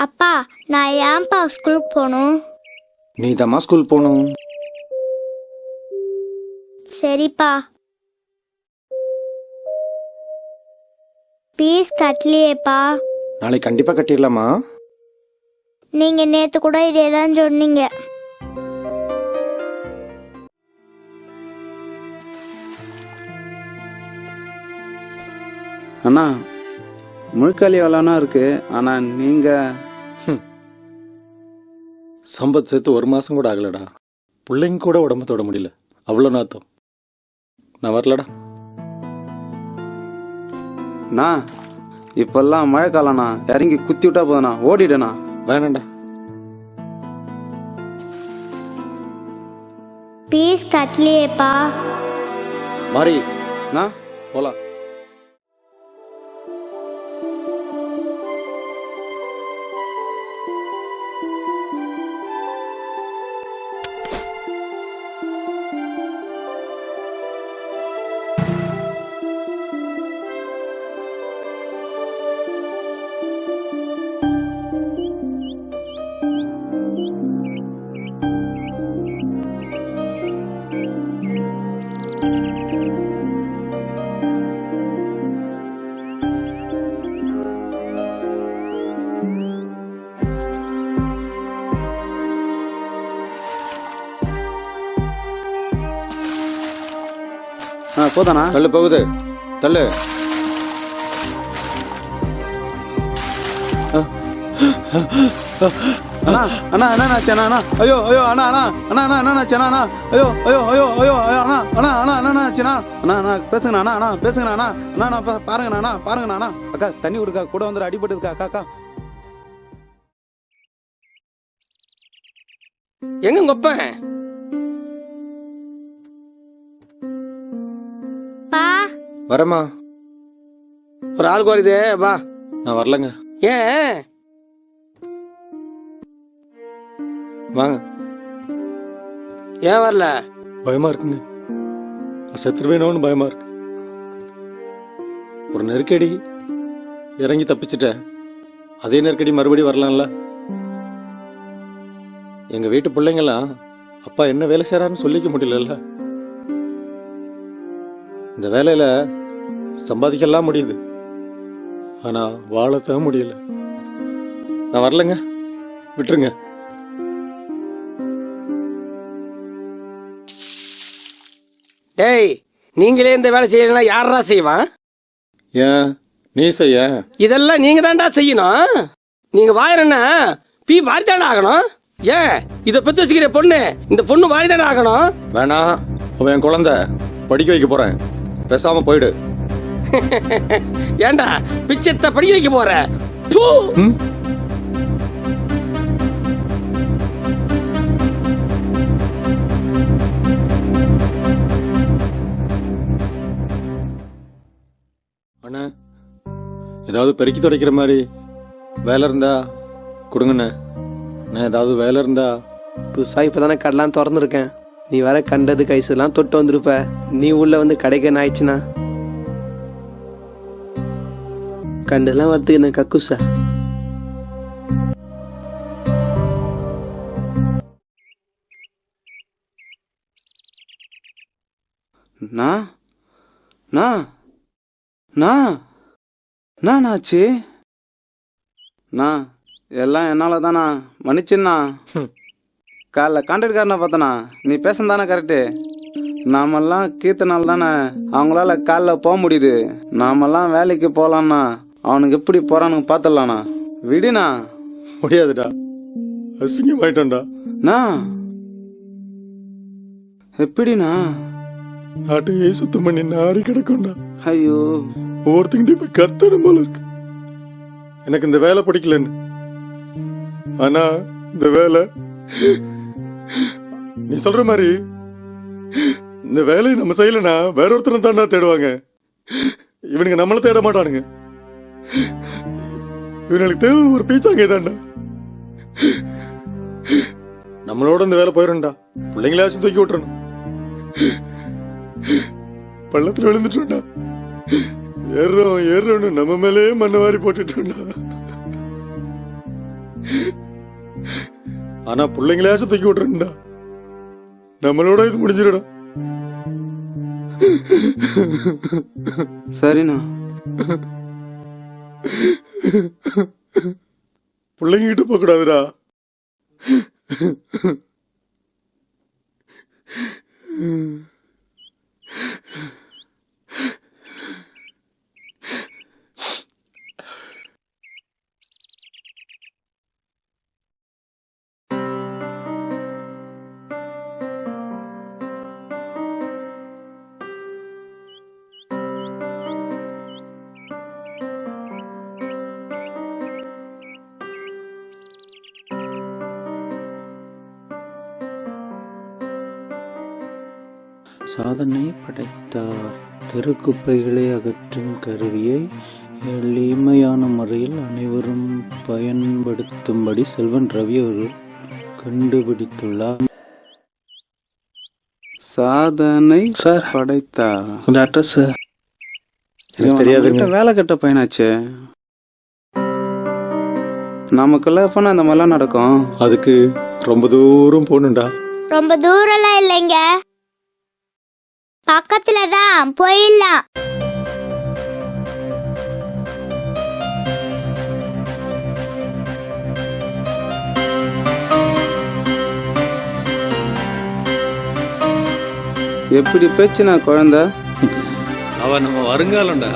அப்பா, நான் ஏன்பா ஸ்கூலுக்கு போகணும்? நீ தாம்மா ஸ்கூல் போகணும். சரிப்பா. பீஸ் கட்டலையேப்பா. நாளைக்கு கண்டிப்பா கட்டிடலாமா? நீங்க நேத்து கூட இதே தான் சொன்னீங்க. அண்ணா, முழுக்காலி எவ்வளோனா இருக்கு. ஆனா நீங்க சம்பத் சேர்த்து 1 மாசம் கூட ஆகலடா. பிள்ளைங்க கூட உடம்பு தொட முடியல, அவ்வளோ நாத்தம். நான் வரலடா. அண்ணா, இப்பெல்லாம் மழை காலம்ண்ணா, இறங்கி குத்தி விட்டா போதுண்ணா, ஓடிடுண்ணா. வேணாண்டா. பீஸ் கட்டலையேப்பா. மாறி அண்ணா, போலாம். போதாண்ணா. தள்ளு போகுது, தள்ளு. அண்ணா அண்ணா என்ன ஆச்சுண்ணா? அண்ணா ஐயோ ஐயோ அண்ணா அண்ணா அண்ணா அண்ணா என்ன ஆச்சுண்ணா? அண்ணா ஐயோ ஐயோ ஐயோ ஐயோ அண்ணா அண்ணா அண்ணா என்ன ஆச்சுண்ணா? அண்ணா அண்ணா பேசுங்கண்ணா. அண்ணா அண்ணா பேசுங்கண்ணா. அண்ணா அண்ணா அண்ணா பாருங்கண்ணா. அண்ணா பாருங்கண்ணா. அண்ணா அக்கா தண்ணி கொடுக்கா, கூட வந்து அடிபட்டுதுக்கா. அக்கா அக்கா எங்க கொப்ப வரமா? ஒரு ஆள் கோரிதே வா. நான் வரலங்க. ஏன் வாங்க. ஏன் வரல? பயமா இருக்குங்க. செத்துருவேணும்னு பயமா இருக்கு. ஒரு நெருக்கடி, இறங்கி தப்பிச்சிட்டேன். அதே நெருக்கடி மறுபடியும் வரலாம்ல. எங்க வீட்டு பிள்ளைங்களாம் அப்பா என்ன வேலை செய்யறாருன்னு சொல்லிக்க முடியல. இந்த வேலையில சம்பாதிக்கலாம் முடியுது, ஆனா வாழத்தான் முடியல. நான் வரலங்க, விட்டுருங்க. டேய், நீங்களே இந்த வேலை செய்யலாம், யாரா செய்வான்? ஏன் நீ செய்ய? இதெல்லாம் நீங்க தான்டா செய்யணும். நீங்க வாயிரன்னா பீ வாரிதானே ஆகணும். ஏன் இத பத்தி வச்சுக்கிற பொண்ணு, இந்த பொண்ணு வாரிதானே ஆகணும். வேணாம், அவன் என் குழந்தை, படிக்க வைக்க போறேன். பேசாம போயிடு. ஏண்டா பிச்சத்தை படிக்க வைக்க போற? அண்ணா, ஏதாவது பெருக்கி துடைக்கிற மாதிரி வேலை இருந்தா கொடுங்கண்ணே. நான் ஏதாவது வேலை இருந்தா. புதுசா இப்பதானே கடைலாம் திறந்துருக்கேன். நீ வர கண்டது கைசெல்லாம் தொட்டு வந்திருப்ப. நீ உள்ள வந்து கடைக்கு என்ன ஆயிடுச்சுன்னா கண்டெல்லாம் வரதுக்கு என்ன கக்குசா? நான் நான் நான் என்னண்ணா ஆச்சு? அண்ணா எல்லாம் என்னால தானா, மன்னிச்சுண்ணா. காலைல கான்ட்ராக்ட்காரனை பார்த்தனா, நீ பேசுனதானே கரெக்டு. நாமெல்லாம் கீர்த்தனால தானே அவங்களால காலைல போக முடியுது. நாமெல்லாம் வேலைக்கு போகலான்னா அவனுக்கு எப்படி போறானுங்க பார்த்துடலாண்ணா. விடுண்ணா. முடியாதுடா, அசிங்கமாயிட்டோம்டா. அண்ணா எப்படிண்ணா? ஆட்டையே சுத்தம் பண்ணி நாரி கிடக்கும்டா. ஐயோ, ஒவ்வொருத்தங்கிட்டையும் போய் கத்தணும் போல இருக்கு. எனக்கு இந்த வேலை பிடிக்கலன்னு, ஆனா இந்த வேலை நீ சொல்ற மாதிரி இந்த வேலையை நம்ம செய்யலனா வேற ஒருத்தரை தாண்டா தேடுவாங்க. இவனுங்க நம்மள தேட மாட்டானுங்க. இவனுக்கு தேவை ஒரு பீச்சாங்க தாண்டா. நம்மளோட இந்த வேலை போயிடும்டா. பிள்ளைங்களாச்சும் தூக்கி விட்டுறணும். பள்ளத்துல விழுந்துட்டோம்டா. ஏறோன்னு நம்ம மேலே மண்ணை வாரி போட்டுட்டோம்டா. ஆனா பிள்ளைங்களாச்சும் தூக்கி விட்டுறா. நம்மளோட இது முடிஞ்சிடும். சரிண்ணா. பிள்ளைங்க கிட்ட போக கூடாதுடா. சாதனை படைத்தார். தெருக்குப்பைகளை அகற்றும் கருவியை எளிமையான முறையில் அனைவரும் பயன்படுத்தும்படி செல்வன் ரவி அவர்கள் கண்டுபிடித்துள்ளார். சாதனை சார் படைத்தார். கொஞ்சம் அட்ரஸ் எனக்கு தெரியாதுங்க. வேலை கட்ட பையனாச்சே. நமக்குள்ள எப்ப அந்த மாதிரிலாம் நடக்கும்? அதுக்கு ரொம்ப தூரம் போகணும்டா. ரொம்ப தூரம்லாம் இல்லைங்க, பக்கத்துல தான், போயிடலாம். எப்படி பேச்சுனா குழந்தை? அவன் நம்ம வருங்காலம்டா.